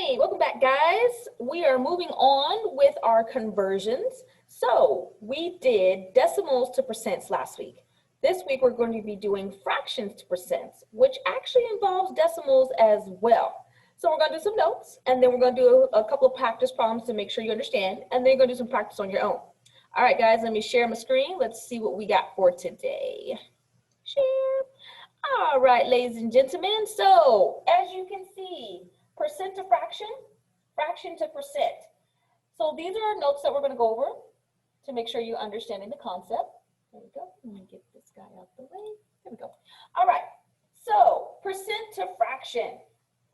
Hey, welcome back, guys. We are moving on with our conversions. So we did decimals to percents last week. This week, we're going to be doing fractions to percents, which actually involves decimals as well. So we're going to do some notes, and then we're going to do a couple of practice problems to make sure you understand, and then you're going to do some practice on your own. All right, guys, let me share my screen. Let's see what we got for today. Share. All right, ladies and gentlemen. So as you can see, percent to fraction, fraction to percent. So these are our notes that we're going to go over to make sure you're understanding the concept. There we go. Let me get this guy out the way. There we go. All right. So percent to fraction.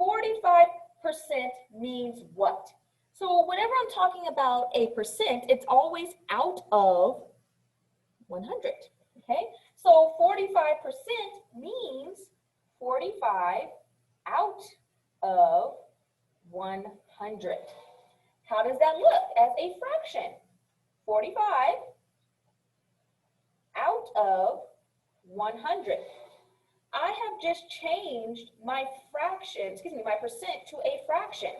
45% means what? So whenever I'm talking about a percent, it's always out of 100. Okay. So 45% means 45 out of 100. How does that look as a fraction? 45 out of 100. I have just changed my fraction, my percent to a fraction.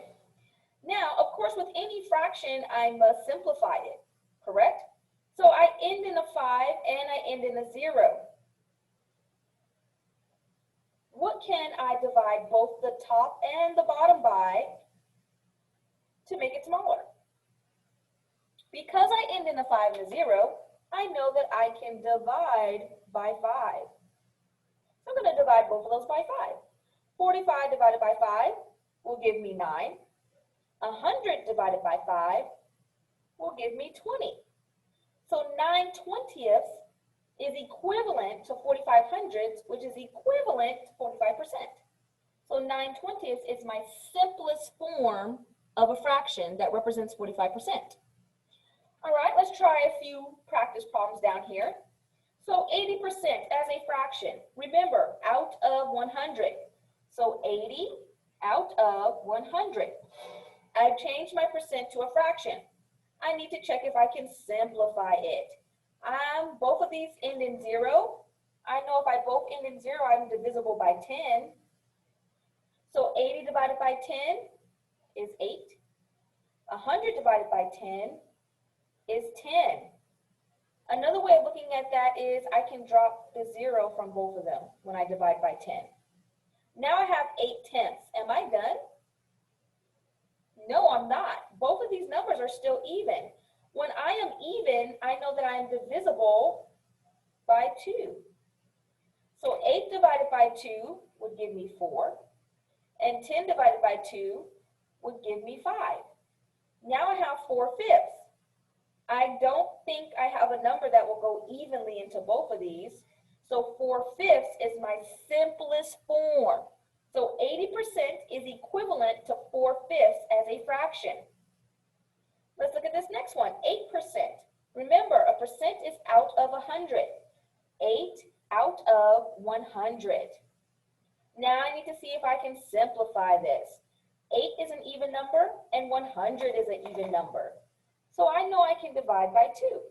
Now, of course, with any fraction, I must simplify it, correct? So I end in a 5 and I end in a 0. What can I divide both the top and the bottom by to make it smaller? Because I end in a 5 and a 0, I know that I can divide by 5. So I'm going to divide both of those by 5. 45 divided by 5 will give me 9. 100 divided by 5 will give me 20. So 9/20 is equivalent to 45 hundredths, which is equivalent to 45%. So 9/20 is my simplest form of a fraction that represents 45%. All right, let's try a few practice problems down here. So 80% as a fraction. Remember, out of 100. So 80 out of 100. I've changed my percent to a fraction. I need to check if I can simplify it. Both of these end in 0. I know if I both end in 0, I'm divisible by 10. So 80 divided by 10 is 8. 100 divided by 10 is 10. Another way of looking at that is I can drop the 0 from both of them when I divide by 10. Now I have 8/10. Am I done? No, I'm not. Both of these numbers are still even. When I am even, I know that I am divisible by 2. So 8 divided by 2 would give me 4. And 10 divided by 2 would give me 5. Now I have 4/5. I don't think I have a number that will go evenly into both of these. So 4/5 is my simplest form. So 80% is equivalent to 4/5 as a fraction. Let's look at this next one, 8%. Remember, a percent is out of 100. 8 out of 100. Now I need to see if I can simplify this. 8 is an even number and 100 is an even number. So I know I can divide by 2.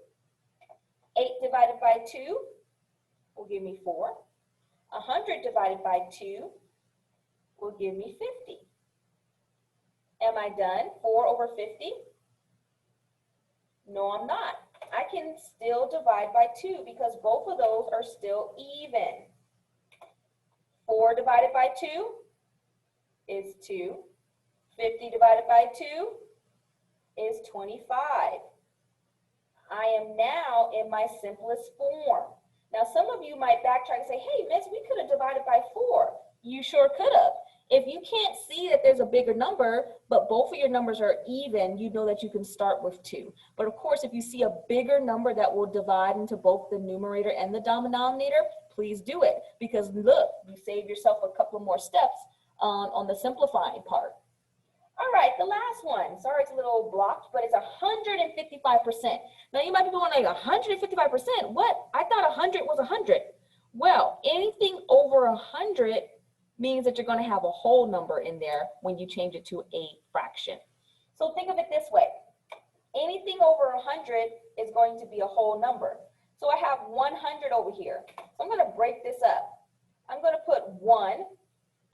8 divided by 2 will give me 4. 100 divided by 2 will give me 50. Am I done? 4 over 50? No, I'm not. I can still divide by 2 because both of those are still even. 4 divided by 2 is 2. 50 divided by 2 is 25. I am now in my simplest form. Now, some of you might backtrack and say, hey, miss, we could have divided by 4. You sure could have. If you can't see that there's a bigger number, but both of your numbers are even, you know that you can start with 2. But of course, if you see a bigger number that will divide into both the numerator and the denominator, please do it. Because look, you save yourself a couple more steps on the simplifying part. All right, the last one. Sorry, it's a little blocked, but it's 155%. Now, you might be going like 155%? What? I thought 100 was 100. Well, anything over 100 means that you're going to have a whole number in there when you change it to a fraction. So think of it this way. Anything over 100 is going to be a whole number. So I have 100 over here. So I'm going to break this up. I'm going to put 1,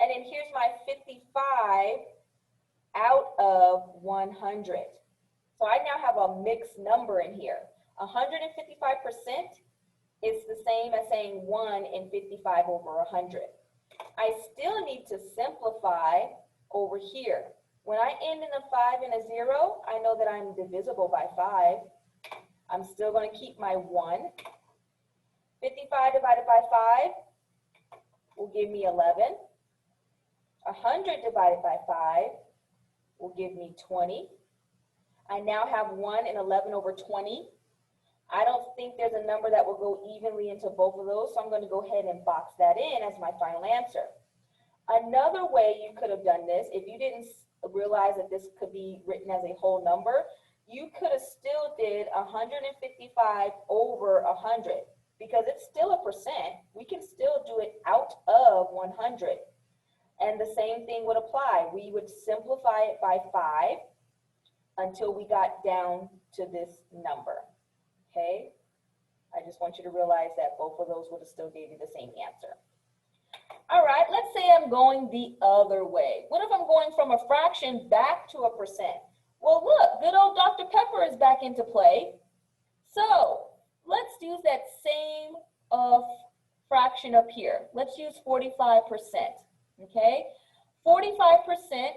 and then here's my 55 out of 100. So I now have a mixed number in here. 155% is the same as saying 1 and 55 over 100. I still need to simplify over here. When I end in a 5 and a 0, I know that I'm divisible by 5. I'm still going to keep my 1. 55 divided by 5 will give me 11. 100 divided by 5 will give me 20. I now have 1 and 11 over 20. I don't think there's a number that will go evenly into both of those, so I'm going to go ahead and box that in as my final answer. Another way you could have done this, if you didn't realize that this could be written as a whole number, you could have still did 155 over 100 because it's still a percent. We can still do it out of 100. And the same thing would apply. We would simplify it by 5 until we got down to this number. Okay? I just want you to realize that both of those would have still gave you the same answer. All right, let's say I'm going the other way. What if I'm going from a fraction back to a percent? Well, look, good old Dr. Pepper is back into play. So let's use that same fraction up here. Let's use 45%, okay? 45%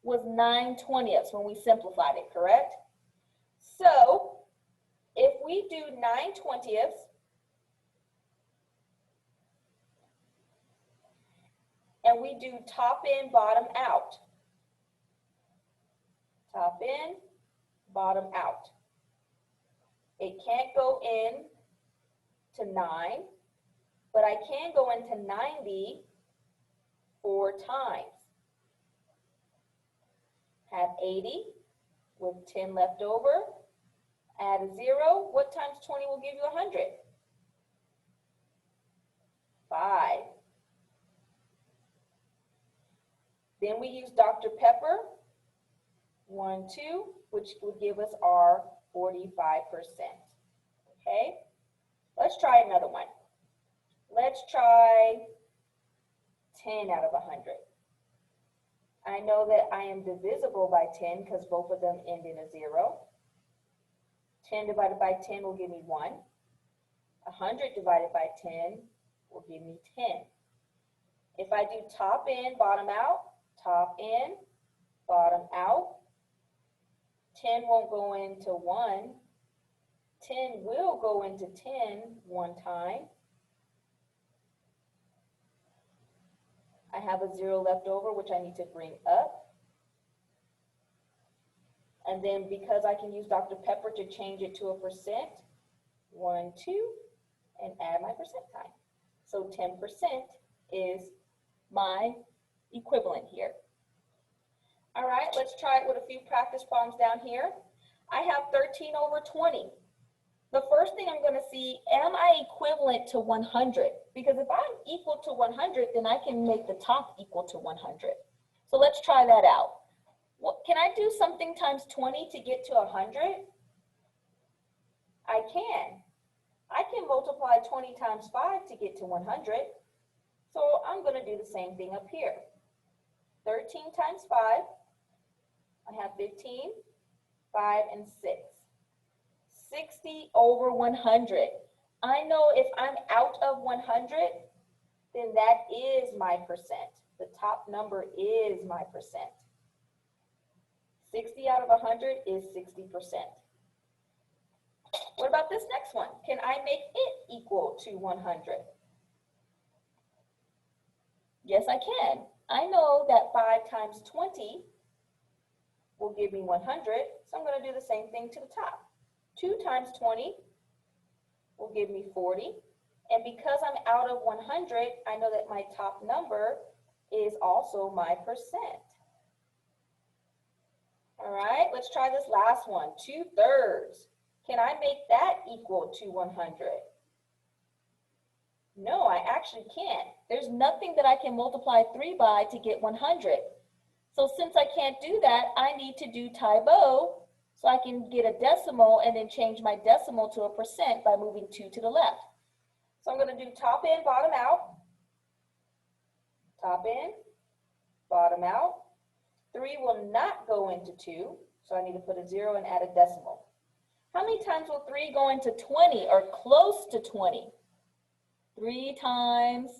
was 9/20ths when we simplified it, correct? So if we do 9/20ths, and we do top in, bottom out. Top in, bottom out. It can't go in to 9, but I can go into 90 4 times. Have 80 with 10 left over. Add a 0. What times 20 will give you 100? 5. Then we use Dr. Pepper, 1, 2, which would give us our 45%. Okay? Let's try another one. Let's try 10 out of 100. I know that I am divisible by 10 because both of them end in a 0. 10 divided by 10 will give me 1. 100 divided by 10 will give me 10. If I do top in, bottom out, top in, bottom out, 10 won't go into 1. 10 will go into 10 one time. I have a 0 left over, which I need to bring up. And then because I can use Dr. Pepper to change it to a percent, 1, 2, and add my percent sign. So 10% is my equivalent here. All right, let's try it with a few practice problems down here. I have 13 over 20. The first thing I'm going to see, am I equivalent to 100? Because if I'm equal to 100, then I can make the top equal to 100. So let's try that out. Well, can I do something times 20 to get to 100? I can. I can multiply 20 times 5 to get to 100. So I'm going to do the same thing up here. 13 times 5, I have 15, 5, and 6. 60 over 100. I know if I'm out of 100, then that is my percent. The top number is my percent. 60 out of 100 is 60%. What about this next one? Can I make it equal to 100? Yes, I can. I know that 5 times 20 will give me 100, so I'm going to do the same thing to the top. 2 times 20 will give me 40, and because I'm out of 100, I know that my top number is also my percent. All right, let's try this last one, 2/3. Can I make that equal to 100? No, I actually can't. There's nothing that I can multiply 3 by to get 100. So since I can't do that, I need to do Tae-Bo so I can get a decimal and then change my decimal to a percent by moving 2 to the left. So I'm going to do top in, bottom out. Top in, bottom out. 3 will not go into 2, so I need to put a 0 and add a decimal. How many times will 3 go into 20 or close to 20? 3 times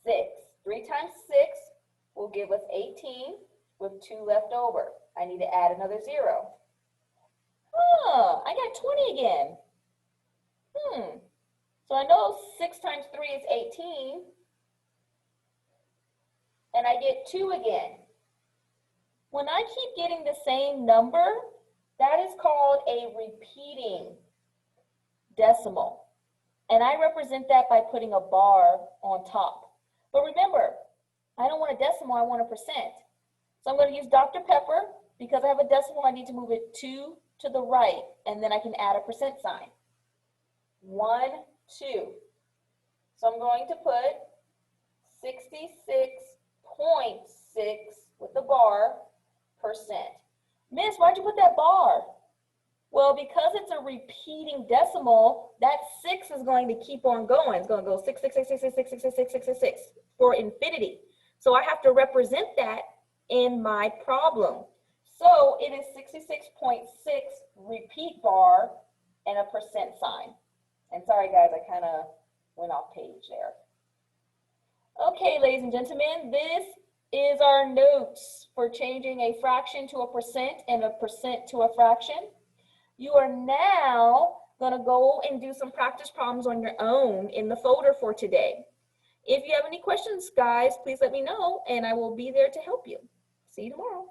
6. 3 times 6 will give us 18 with 2 left over. I need to add another 0. I got 20 again. So I know 6 times 3 is 18. And I get 2 again. When I keep getting the same number, that is called a repeating decimal. And I represent that by putting a bar on top. But remember, I don't want a decimal, I want a percent. So I'm going to use Dr. Pepper. Because I have a decimal, I need to move it 2 to the right, and then I can add a percent sign. 1, 2. So I'm going to put 66.6 with the bar percent. Miss, why'd you put that bar? Well, because it's a repeating decimal, that 6 is going to keep on going. It's going to go 6, 6, 6, 6, 6, 6, 6, 6, 6, 6, 6 for infinity. So I have to represent that in my problem. So it is 66.6 repeat bar and a percent sign. And sorry guys, I kind of went off page there. Okay, ladies and gentlemen, this is our notes for changing a fraction to a percent and a percent to a fraction. You are now going to go and do some practice problems on your own in the folder for today. If you have any questions, guys, please let me know and I will be there to help you. See you tomorrow.